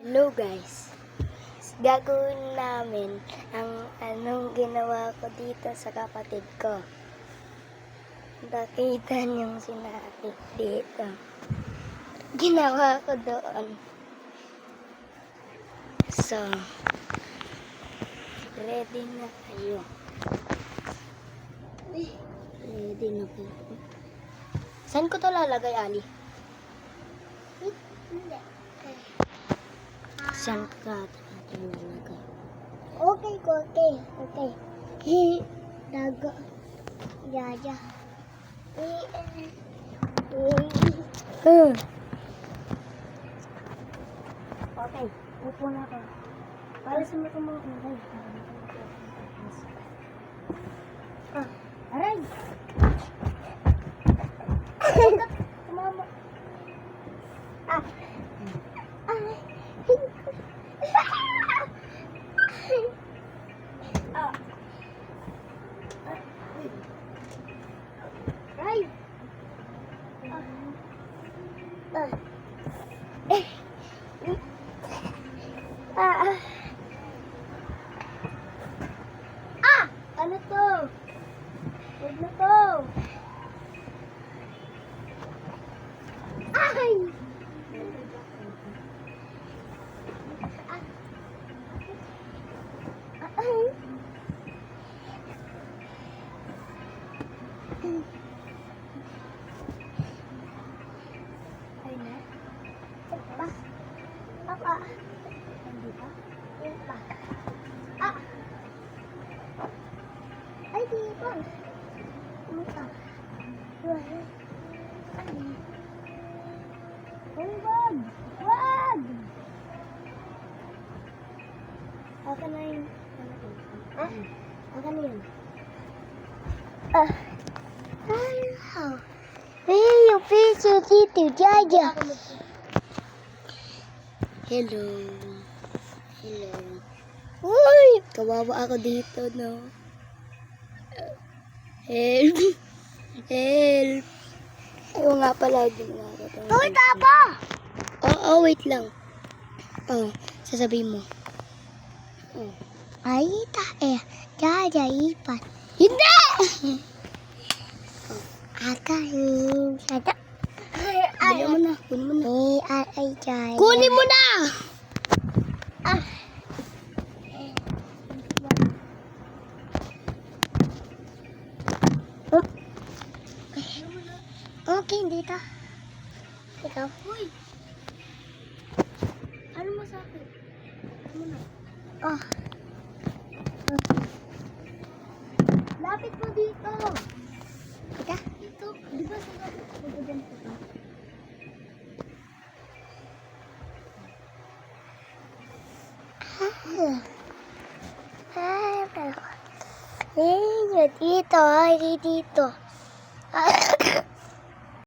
Hello guys, gagawin namin ang anong ginawa ko dito sa kapatid ko. Nakita niyong sinabi dito. Ginawa ko doon. So, ready na kayo. Ready na kayo. Saan ko to lalagay, Ali? Hindi. Saan ka ito lalagay? Okay. Dago. Jaja. Okay, upo na ako. Para sa mga kumakain. Aray! Tumama. Right. Ano to? Huwag na to. Ay! Ay na. Pa. Apa? Hindi pa. Pa. Ah. Ay, di pa. Pa. Ay. Ay, wag! Wag! Aka na yun. Ah. Aka na yun. Hello. Hey, you picture Tito Jaja. Hello. Hello. Uy! Kawawa ako dito, no? Help! Help! Ayaw nga pala din nga ako. Uy, tapa! Oo, wait lang. Oh, sasabihin mo. Oh. Ay, Jaja, ipan. Hindi! Akain. Sada. Kunin mo na. Kunin mo na. Ay, Jaja. Kunin mo na! Ah. Okay, dito. Ikaw. Uy! Ano mo sa akin? Ano na? Oh. Lapit mo dito! Ika. Dito. Di ba sa lapit? Magaganda ka. Ay, pero. Dito. Ay, dito.